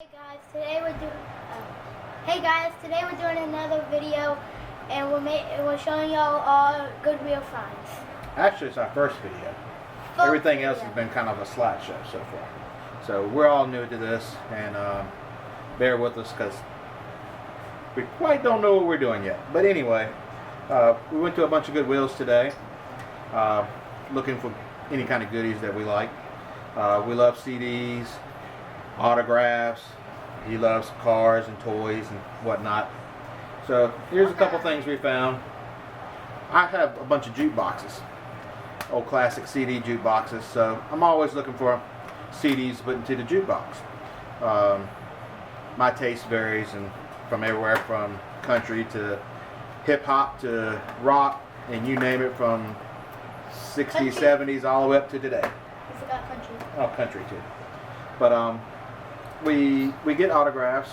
Hey guys, today we're doing another video, and we're showing y'all all Goodwill finds. Actually, it's our first video. Everything else has been kind of a slideshow so far. So we're all new to this, and bear with us because we quite don't know what we're doing yet. But anyway, we went to a bunch of Goodwills today, looking for any kind of goodies that we like. We love CDs, autographs. He loves cars and toys and whatnot. So here's a couple things we found. I have a bunch of jukeboxes, old classic CD jukeboxes. So I'm always looking for CDs to put into the jukebox. My taste varies and from everywhere from country to hip hop to rock, and you name it, from 60s, country. 70s all the way up to today. You forgot country. Oh, country too. But we get autographs.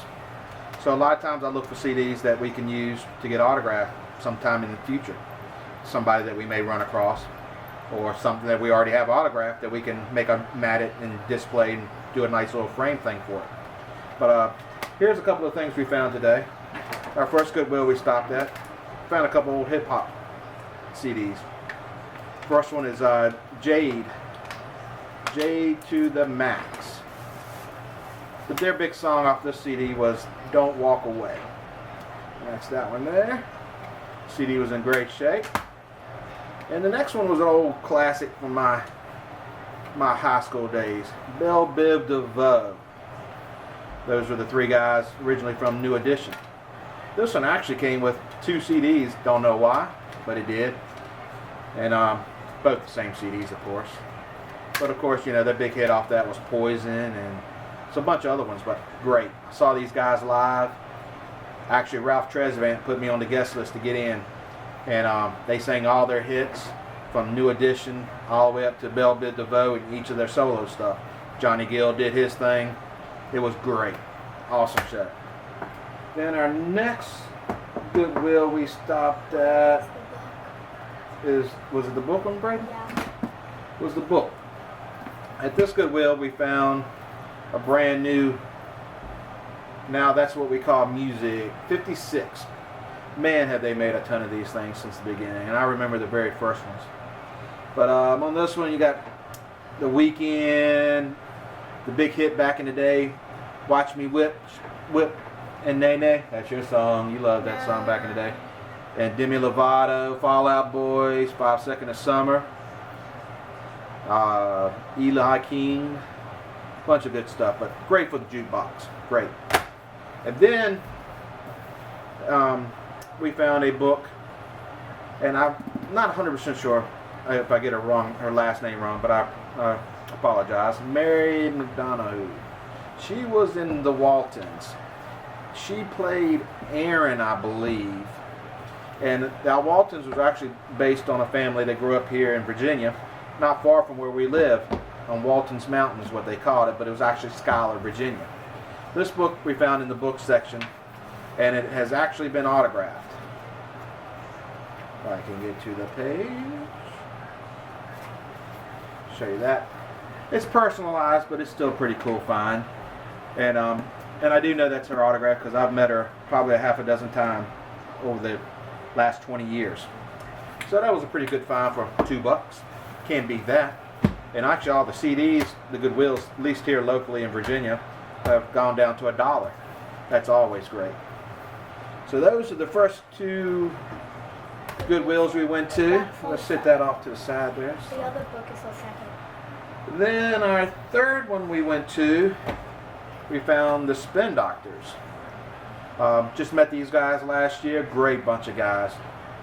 So a lot of times I look for CDs that we can use to get autographed sometime in the future. Somebody that we may run across, or something that we already have autographed that we can make a mat it and display and do a nice little frame thing for it. But here's a couple of things we found today. Our first Goodwill we stopped at, found a couple old hip hop CDs. First one is Jade to the Max. But their big song off this CD was Don't Walk Away. That's that one there. CD was in great shape. And the next one was an old classic from my high school days. Belle Biv DeVoe. Those were the three guys originally from New Edition. This one actually came with 2 CDs. Don't know why, but it did. And both the same CDs, of course. But of course, you know, their big hit off that was Poison, and a bunch of other ones, but great. I saw these guys live. Actually, Ralph Tresvant put me on the guest list to get in, and they sang all their hits from New Edition all the way up to Belle Biv DeVoe and each of their solo stuff. Johnny Gill did his thing. It was great. Awesome show. Then our next Goodwill we stopped at was it the book one, Brady? Yeah. Was the book. At this Goodwill we found a brand new, now that's what we call music, 56. Man, have they made a ton of these things since the beginning, and I remember the very first ones. But on this one you got The Weeknd, the big hit back in the day, Watch Me Whip and Nay Nay. That's your song. You loved that song back in the day. And Demi Lovato, Fall Out Boys, 5 Seconds of Summer, Eli King. Bunch of good stuff, but great for the jukebox. Great. And then we found a book, and I'm not 100% sure if I get her last name wrong, but I apologize. Mary McDonough. She was in The Waltons. She played Erin, I believe. And the Waltons was actually based on a family that grew up here in Virginia, not far from where we live. On Walton's Mountain is what they called it, but it was actually Schuyler, Virginia. This book we found in the book section, and it has actually been autographed. If I can get to the page, show you that. It's personalized, but it's still a pretty cool find. And I do know that's her autograph because I've met her probably a half a dozen times over the last 20 years. So that was a pretty good find for $2. Can't beat that. And actually all the CDs, the Goodwills, at least here locally in Virginia, have gone down to $1. That's always great. So those are the first 2 Goodwills we went to. Let's set that off to the side there. The other book is the second. Then our third one we went to, we found the Spin Doctors. Just met these guys last year. Great bunch of guys.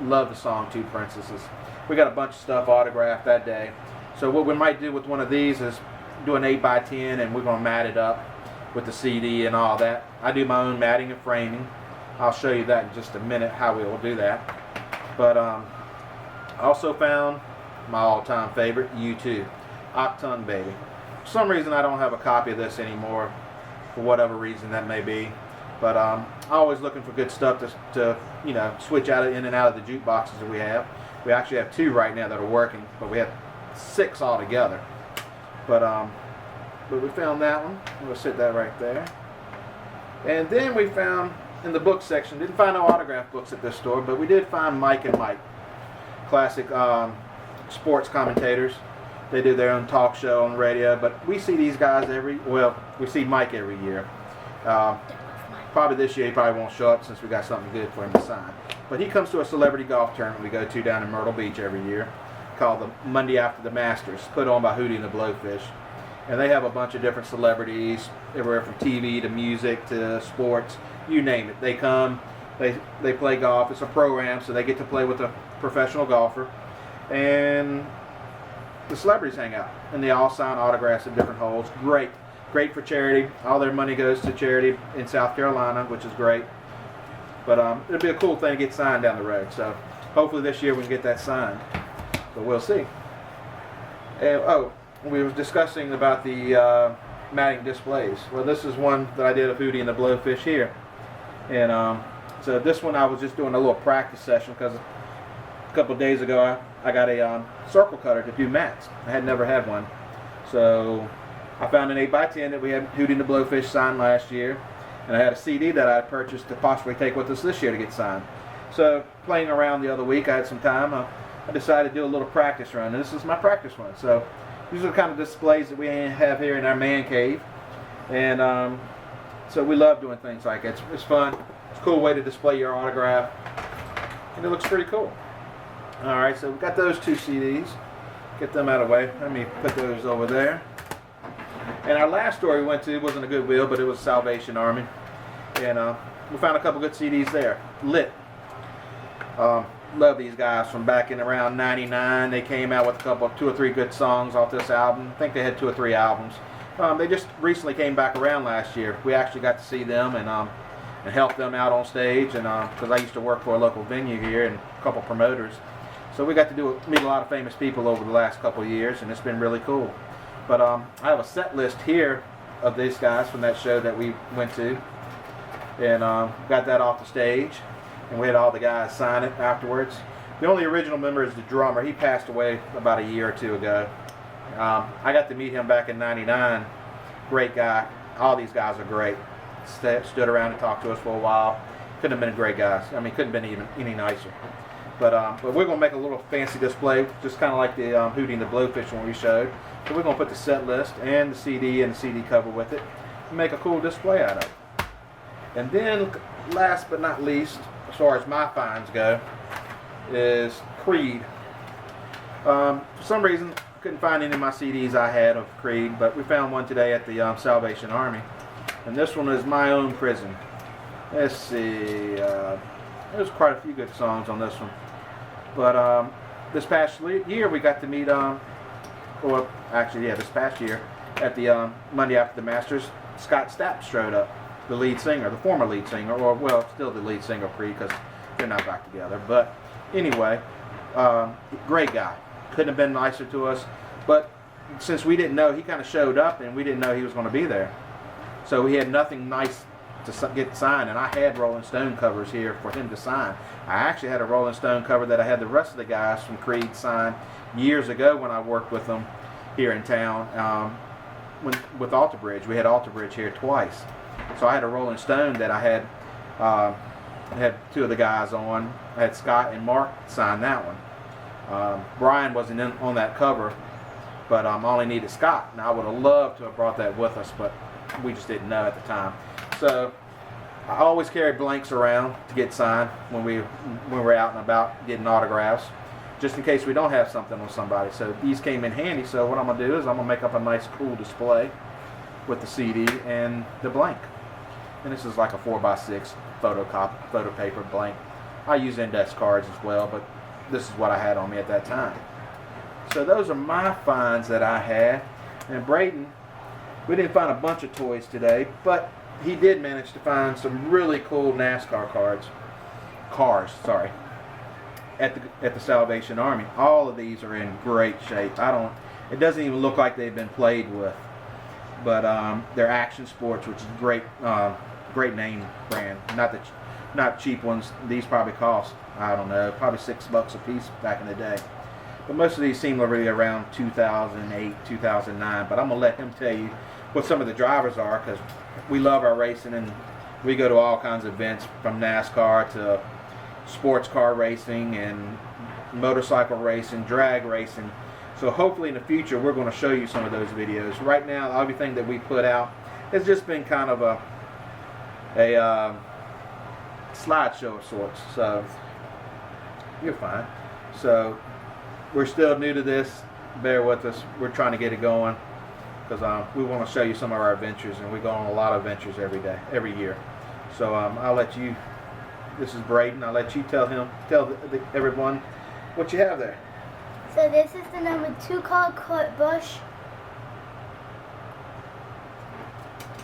Love the song Two Princesses. We got a bunch of stuff autographed that day. So what we might do with one of these is do an 8x10, and we're going to mat it up with the CD and all that. I do my own matting and framing. I'll show you that in just a minute, how we will do that. But I also found my all-time favorite, U2, Octung Baby. For some reason I don't have a copy of this anymore, for whatever reason that may be. But I'm always looking for good stuff to you know, switch in and out of the jukeboxes that we have. We actually have 2 right now that are working, but we have 6 altogether. But we found that one. We'll sit that right there. And then we found in the book section, didn't find no autograph books at this store, but we did find Mike and Mike, classic sports commentators. They do their own talk show on radio, but we see these guys we see Mike every year. Probably this year he probably won't show up since we got something good for him to sign. But he comes to a celebrity golf tournament we go to down in Myrtle Beach every year, called the Monday After the Masters, put on by Hootie and the Blowfish. And they have a bunch of different celebrities, everywhere from TV to music to sports, you name it. They come, they play golf. It's a program, so they get to play with a professional golfer. And the celebrities hang out, and they all sign autographs at different holes. Great for charity. All their money goes to charity in South Carolina, which is great. But it'll be a cool thing to get signed down the road. So hopefully this year we can get that signed. But we'll see. And, we were discussing about the matting displays. Well, this is one that I did of Hootie and the Blowfish here. And so this one I was just doing a little practice session because a couple of days ago I got a circle cutter to do mats. I had never had one. So I found an 8x10 that we had Hootie and the Blowfish signed last year. And I had a CD that I had purchased to possibly take with us this year to get signed. So playing around the other week, I had some time. I decided to do a little practice run. And this is my practice run. So these are the kind of displays that we have here in our man cave. And so we love doing things like that. It's fun. It's a cool way to display your autograph. And it looks pretty cool. Alright, so we've got those two CDs. Get them out of the way. Let me put those over there. And our last store we went to wasn't a Goodwill, but it was Salvation Army. And we found a couple good CDs there. Lit. Love these guys from back in around 99. They came out with two or three good songs off this album. I think they had 2 or 3 albums. They just recently came back around last year. We actually got to see them and help them out on stage. And because I used to work for a local venue here and a couple promoters, so we got to meet a lot of famous people over the last couple of years, and it's been really cool. But I have a set list here of these guys from that show that we went to, and got that off the stage. And we had all the guys sign it afterwards. The only original member is the drummer. He passed away about a year or 2 ago. I got to meet him back in '99. Great guy. All these guys are great. Stood around and talked to us for a while. Couldn't have been great guys. I mean, couldn't have been even any nicer. But we're going to make a little fancy display, just kind of like the Hootie and the Blowfish one we showed. So we're going to put the set list and the CD and the CD cover with it and make a cool display out of it. And then, last but not least, as far as my finds go, is Creed. For some reason, I couldn't find any of my CDs I had of Creed, but we found one today at the Salvation Army. And this one is My Own Prison. Let's see, there's quite a few good songs on this one. But this past year we got to meet, this past year, at the Monday After the Masters, Scott Stapp showed up. The lead singer, the former lead singer, or well, still the lead singer of Creed, because they're not back together. But anyway, great guy. Couldn't have been nicer to us. But since we didn't know, he kind of showed up, and we didn't know he was going to be there. So we had nothing nice to get signed, and I had Rolling Stone covers here for him to sign. I actually had a Rolling Stone cover that I had the rest of the guys from Creed sign years ago when I worked with them here in town. With Alter Bridge, we had Alter Bridge here twice. So I had a Rolling Stone that I had 2 of the guys on. I had Scott and Mark sign that one. Brian wasn't on that cover, but I only needed Scott. And I would have loved to have brought that with us, but we just didn't know at the time. So I always carry blanks around to get signed when we're out and about getting autographs, just in case we don't have something on somebody. So these came in handy. So what I'm going to do is I'm going to make up a nice cool display with the CD and the blank. And this is like a 4x6 photo paper blank. I use index cards as well, but this is what I had on me at that time. So those are my finds that I had. And Braden, we didn't find a bunch of toys today, but he did manage to find some really cool NASCAR cars, at the Salvation Army. All of these are in great shape. It doesn't even look like they've been played with. But they're Action Sports, which is great name brand. Not cheap ones. These probably cost, I don't know, probably $6 a piece back in the day. But most of these seem to be around 2008, 2009. But I'm gonna let him tell you what some of the drivers are, because we love our racing, and We go to all kinds of events, from NASCAR to sports car racing and motorcycle racing, drag racing. So hopefully in the future we're going to show you some of those videos. Right now, everything that we put out has just been kind of a slideshow of sorts. So you're fine. So we're still new to this. Bear with us. We're trying to get it going because we want to show you some of our adventures, and we go on a lot of adventures every year. So I'll let you. This is Braden. I'll let you tell everyone what you have there. So this is the number 2 car, Kurt Busch.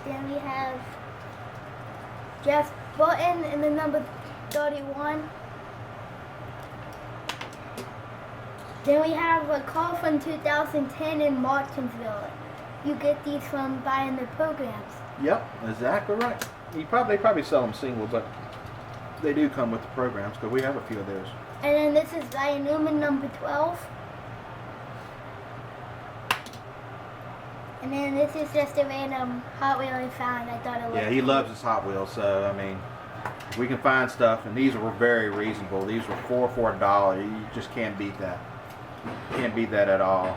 Then we have Jeff Button in the number 31. Then we have a car from 2010 in Martinsville. You get these from buying the programs. Yep, exactly right. They probably sell them single, but they do come with the programs because we have a few of those. And then this is Ryan Newman, number 12. And then this is just a random Hot Wheel I found. I thought it looked he loves his Hot Wheels, so I mean, we can find stuff, and these were very reasonable. These were $4 for $1. You just can't beat that. Can't beat that at all.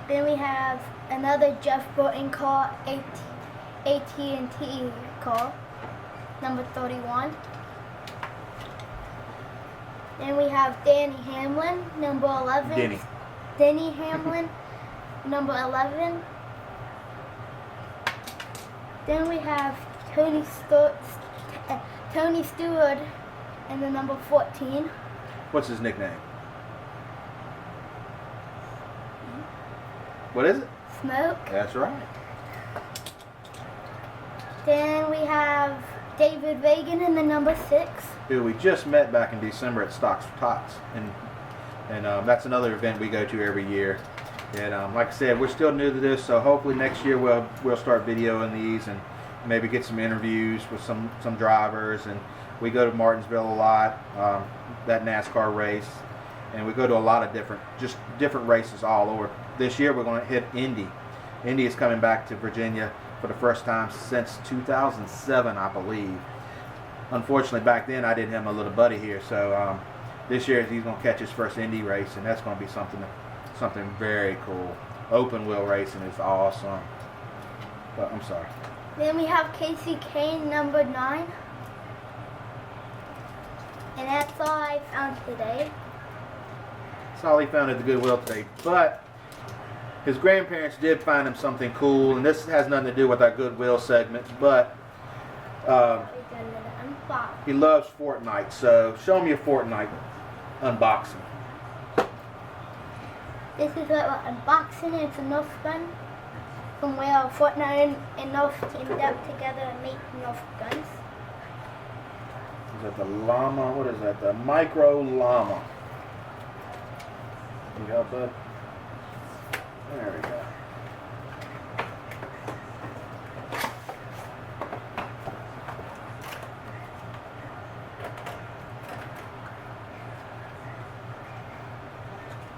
Then we have another Jeff Burton car, AT&T car, number 31. Then we have Danny Hamlin, number 11. Denny Hamlin, number 11. Then we have Tony Stewart in the number 14. What's his nickname? What is it? Smoke. That's right. Then we have David Reagan in the number 6. Who we just met back in December at Stocks for Tots, and that's another event we go to every year. And like I said, we're still new to this, so hopefully next year we'll start videoing these and maybe get some interviews with some drivers. And we go to Martinsville a lot, that NASCAR race, and we go to a lot of different races all over. This year we're going to hit Indy. Indy is coming back to Virginia for the first time since 2007, I believe. Unfortunately, back then I didn't have my little buddy here, so this year he's going to catch his first Indy race, and that's going to be something very cool. Open wheel racing is awesome. But I'm sorry. Then we have Casey Kane, number 9. And that's all I found today. That's all he found at the Goodwill today. But his grandparents did find him something cool, and this has nothing to do with our Goodwill segment, but he loves Fortnite, so show me a Fortnite unboxing. This is what we're unboxing. It's a Nerf gun from where Fortnite and Nerf teamed up together and make Nerf guns. Is that the llama? What is that? The micro llama. You got that? There we go.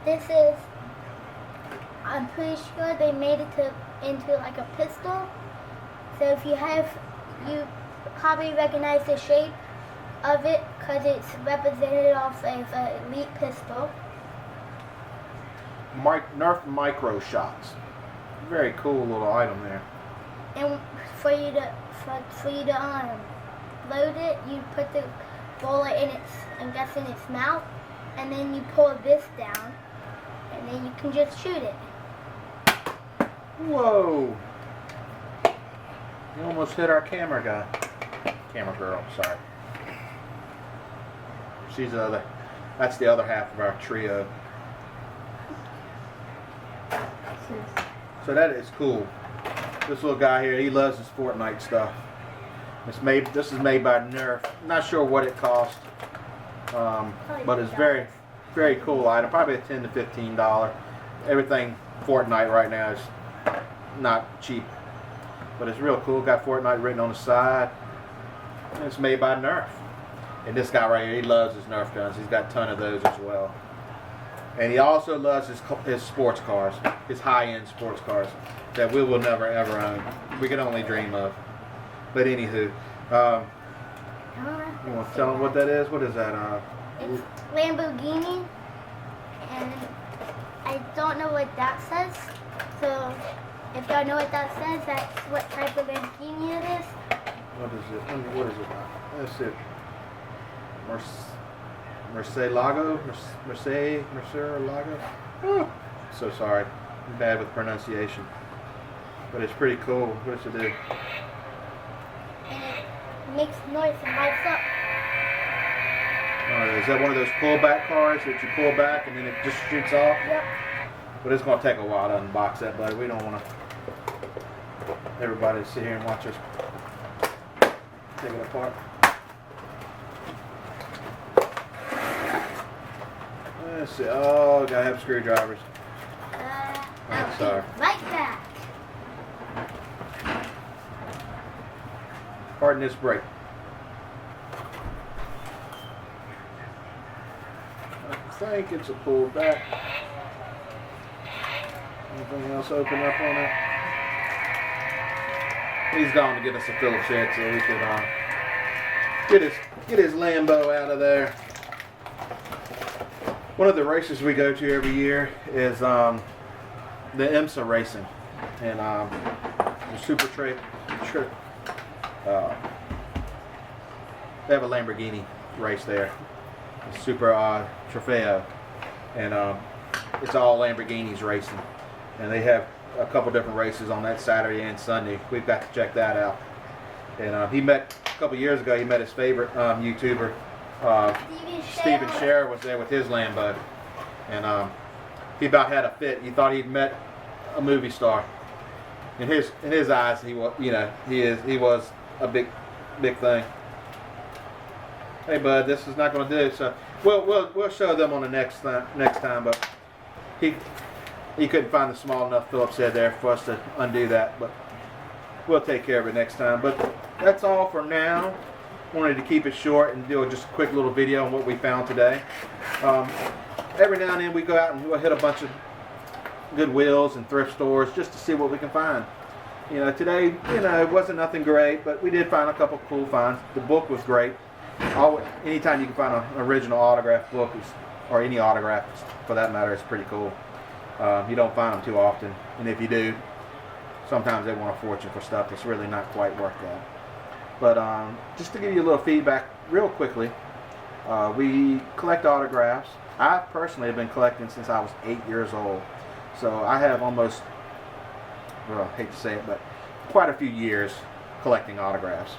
This is, I'm pretty sure they made it into like a pistol. So if you probably recognize the shape of it because it's represented off as an elite pistol. Nerf micro shots. Very cool little item there. And for you to load it, you put the bullet in its mouth, and then you pull this down, and then you can just shoot it. Whoa! You almost hit our camera girl. Sorry. That's the other half of our trio. So that is cool. This little guy here, he loves his Fortnite stuff. This is made by Nerf. I'm not sure what it cost, but it's very, very cool item. Probably a $10 to $15. Everything Fortnite right now is not cheap, but it's real cool. Got Fortnite written on the side. And it's made by Nerf. And this guy right here, he loves his Nerf guns. He's got a ton of those as well. And he also loves his sports cars, his high-end sports cars that we will never ever own. We can only dream of. But anywho, you want to tell them what that is? What is that? It's Lamborghini, and I don't know what that says. So if y'all know what that says, that's what type of Lamborghini it is. What is it? What is it? That's it. Murcielago? Murcielago? Oh, so sorry. I'm bad with pronunciation. But it's pretty cool. What does it do? And it makes noise and lights up. Is that one of those pullback cars that you pull back and then it just shoots off? Yep. But it's going to take a while to unbox that, buddy. We don't want to everybody sit here and watch us take it apart. Let's see. Oh, gotta have screwdrivers. I'll sorry. be right back. Pardon this break. I think it's a pullback. Anything else open up on it? He's gone to get us a Phillips head so we could get his Lambo out of there. One of the races we go to every year is the IMSA racing, and the Super Trade. They have a Lamborghini race there, the Super Trofeo, and it's all Lamborghinis racing, and they have a couple different races on that Saturday and Sunday. We've got to check that out. And he met a couple years ago. He met his favorite YouTuber. Steven Scher was there with his Lambo, and he about had a fit. He thought he'd met a movie star. In his eyes, he was, he was a big thing. Hey, bud, this is not going to do. So we'll show them on the next time. But he couldn't find the small enough Phillips head there for us to undo that. But we'll take care of it next time. But that's all for now. Wanted to keep it short and do just a quick little video on what we found today. Every now and then we go out and we'll hit a bunch of Goodwills and thrift stores just to see what we can find. Today, it wasn't nothing great, but we did find a couple cool finds. The book was great. Anytime you can find an original autograph book, or any autograph for that matter, it's pretty cool. You don't find them too often, and if you do, sometimes they want a fortune for stuff that's really not quite worth that. But just to give you a little feedback real quickly, we collect autographs. I personally have been collecting since I was 8 years old. So I have almost, well, I hate to say it, but quite a few years collecting autographs.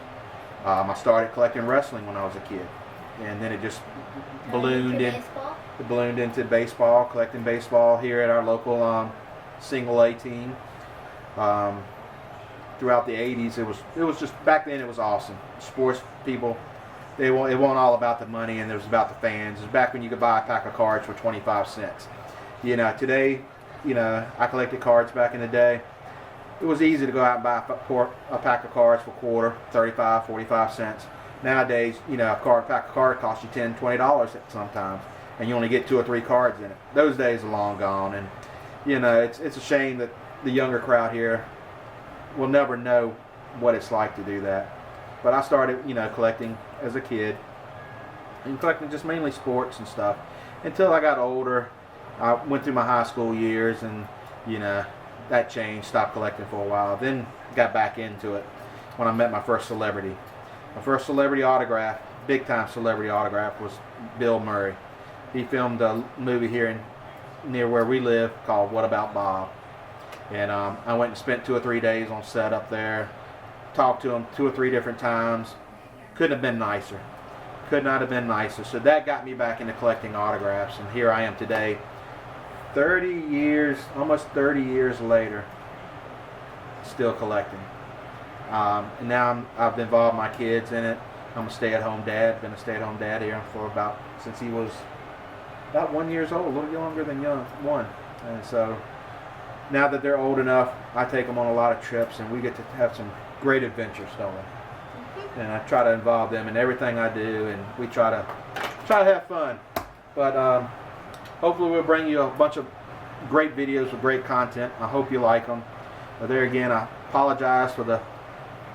I started collecting wrestling when I was a kid. And then it just ballooned into baseball, collecting baseball here at our local single A team. Throughout the 80s, it was just, back then it was awesome. Sports people, it wasn't all about the money, and it was about the fans. It was back when you could buy a pack of cards for 25 cents. Today, I collected cards back in the day. It was easy to go out and buy a pack of cards for a quarter, 35, 45 cents. Nowadays, a pack of cards costs you $10, $20 sometimes, and you only get 2 or 3 cards in it. Those days are long gone, and it's a shame that the younger crowd here will never know what it's like to do that. But I started, collecting as a kid, and collecting just mainly sports and stuff until I got older. I went through my high school years, and that changed. Stopped collecting for a while, then got back into it when I met my first celebrity. My first celebrity autograph, big time celebrity autograph, was Bill Murray. He filmed a movie here near where we live called What About Bob? And I went and spent 2 or 3 days on set up there. Talked to him 2 or 3 different times. Couldn't have been nicer. Could not have been nicer. So that got me back into collecting autographs. And here I am today, 30 years, almost 30 years later, still collecting. And now I've involved my kids in it. I'm a stay-at-home dad. Been a stay-at-home dad here for since he was about 1 year old, a little younger than one. And so now that they're old enough, I take them on a lot of trips, and we get to have some great adventures, don't we? Mm-hmm. And I try to involve them in everything I do, and we try to have fun. But hopefully we'll bring you a bunch of great videos with great content. I hope you like them. But there again, I apologize for the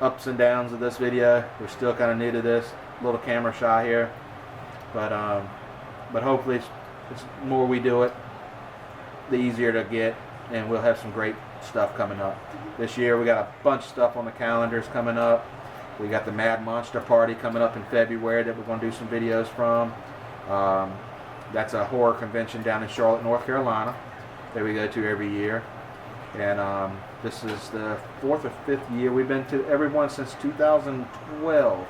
ups and downs of this video. We're still kind of new to this, a little camera shy here, but hopefully it's more we do it, the easier to get, and we'll have some great stuff coming up. This year we got a bunch of stuff on the calendars coming up. We got the Mad Monster Party coming up in February that we're going to do some videos from. That's a horror convention down in Charlotte, North Carolina that we go to every year. And this is the 4th or 5th year. We've been to every one since 2012.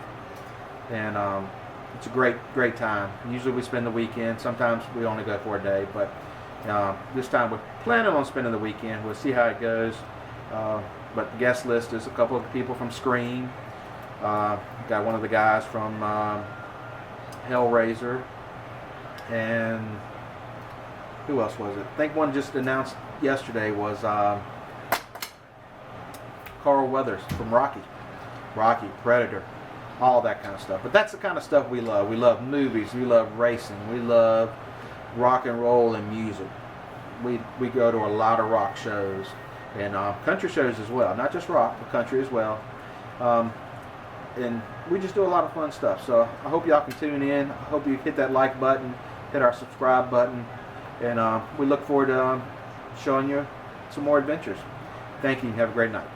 And it's a great time. Usually we spend the weekend. Sometimes we only go for a day. But this time we're planning on spending the weekend. We'll see how it goes. But the guest list is a couple of people from Scream. Got one of the guys from Hellraiser. And who else was it? I think one just announced yesterday was Carl Weathers from Rocky, Predator, all that kind of stuff. But that's the kind of stuff we love. We love movies. We love racing. We love rock and roll and music. We go to a lot of rock shows and country shows as well. Not just rock, but country as well. And we just do a lot of fun stuff. So I hope y'all can tune in. I hope you hit that like button, hit our subscribe button, and we look forward to showing you some more adventures. Thank you and have a great night.